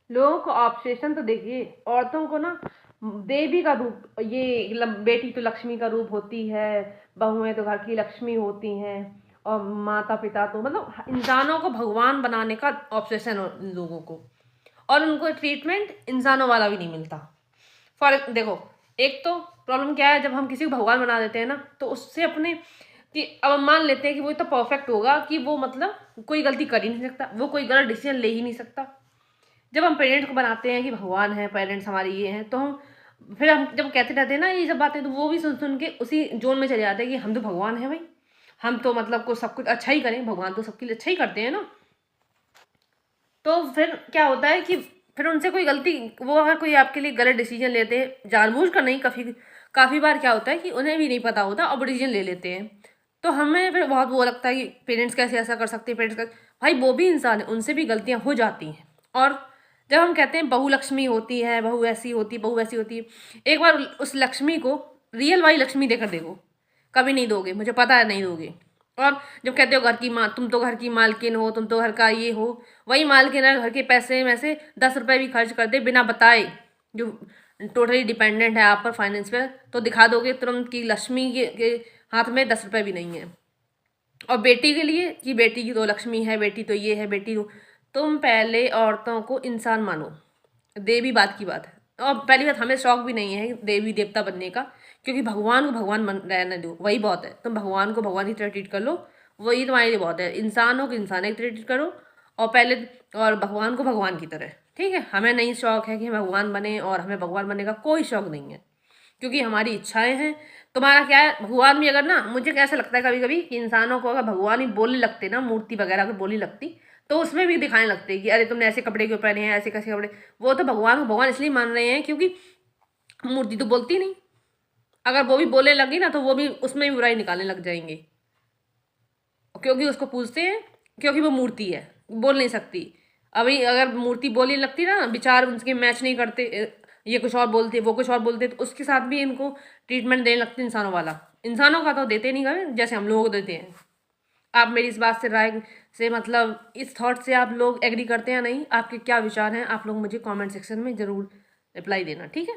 लोगों का ऑब्सेशन तो देखिए, औरतों को ना देवी का रूप, ये बेटी तो लक्ष्मी का रूप होती है, बहुएं तो घर की लक्ष्मी होती हैं, और माता पिता तो मतलब इंसानों को भगवान बनाने का ऑब्सेशन हो इन लोगों को, और उनको ट्रीटमेंट इंसानों वाला भी नहीं मिलता। फॉर देखो, एक तो प्रॉब्लम क्या है, जब हम किसी को भगवान बना देते हैं ना, तो उससे अपने कि अब हम मान लेते हैं कि वो तो परफेक्ट होगा, कि वो मतलब कोई गलती कर ही नहीं सकता, वो कोई गलत डिसीजन ले ही नहीं सकता। जब हम पेरेंट्स को बनाते हैं कि भगवान है, पेरेंट्स हमारे ये हैं, तो हम फिर हम जब कहते रहते हैं ना ये सब बातें, तो वो भी सुन सुन के उसी जोन में चले जाते हैं कि हम तो भगवान हैं भाई, हम तो मतलब को सब कुछ अच्छा ही करें, भगवान तो सबके लिए अच्छा ही करते हैं ना। तो फिर क्या होता है कि फिर उनसे कोई गलती, वो अगर कोई आपके लिए गलत डिसीजन लेते हैं, जानबूझ कर नहीं, काफ़ी बार क्या होता है कि उन्हें भी नहीं पता होता और डिसीजन ले लेते हैं। तो हमें फिर बहुत वो लगता है कि पेरेंट्स कैसे ऐसा कर सकते हैं, पेरेंट्स का भाई वो भी इंसान है, उनसे भी गलतियां हो जाती हैं। और जब हम कहते हैं बहू लक्ष्मी होती है, बहू ऐसी होती है, बहू वैसी होती है, एक बार उस लक्ष्मी को रियल वाली लक्ष्मी देकर देखो, कभी नहीं दोगे, मुझे पता है नहीं दोगे। और जब कहते हो घर की माँ, तुम तो घर की मालकिन हो, तुम तो घर का ये हो, वही मालकिन है घर के पैसे में से 10 रुपए भी खर्च कर दे बिना बताए, जो टोटली डिपेंडेंट है आप पर फाइनेंस पे, तो दिखा दोगे तुरंत कि लक्ष्मी के हाथ में 10 रुपए भी नहीं है। और बेटी के लिए कि बेटी की तो लक्ष्मी है, बेटी तो ये है, बेटी तो, तुम पहले औरतों को इंसान मानो, देवी बात की बात है। और पहली बात, हमें शौक भी नहीं है देवी देवता बनने का, क्योंकि भगवान को भगवान रहने दो, वही बहुत है। तुम भगवान को भगवान की तरह ट्रीट कर लो, वही तुम्हारे लिए बहुत है। इंसानों को इंसान की तरह ट्रीट करो, और पहले, और भगवान को भगवान की तरह, ठीक है। हमें नहीं शौक है कि हम भगवान बने, और हमें भगवान बनने का कोई शौक नहीं है, क्योंकि हमारी इच्छाएं हैं। तुम्हारा क्या है, भगवान भी अगर ना, मुझे कैसा लगता है कभी कभी कि इंसानों को अगर भगवान ही बोलने लगते ना, मूर्ति वगैरह अगर बोलने लगती, तो उसमें भी दिखाने लगते कि अरे तुमने ऐसे कपड़े क्यों पहने हैं, ऐसे कैसे कपड़े। वो तो भगवान को भगवान इसलिए मान रहे हैं क्योंकि मूर्ति तो बोलती नहीं। अगर वो भी बोलने लगी ना, तो वो भी उसमें भी बुराई निकालने लग जाएंगे, क्योंकि उसको पूछते हैं, क्योंकि वो मूर्ति है, बोल नहीं सकती। अभी अगर मूर्ति बोलने लगती ना, विचार उनके मैच नहीं करते, ये कुछ और बोलते, वो कुछ और बोलते, तो उसके साथ भी इनको ट्रीटमेंट देने लगते इंसानों वाला। इंसानों का तो देते नहीं कभी, जैसे हम लोगों को देते हैं। आप मेरी इस बात से राय से, मतलब इस थॉट से आप लोग एग्री करते हैं या नहीं, आपके क्या विचार हैं, आप लोग मुझे कमेंट सेक्शन में ज़रूर रिप्लाई देना, ठीक है।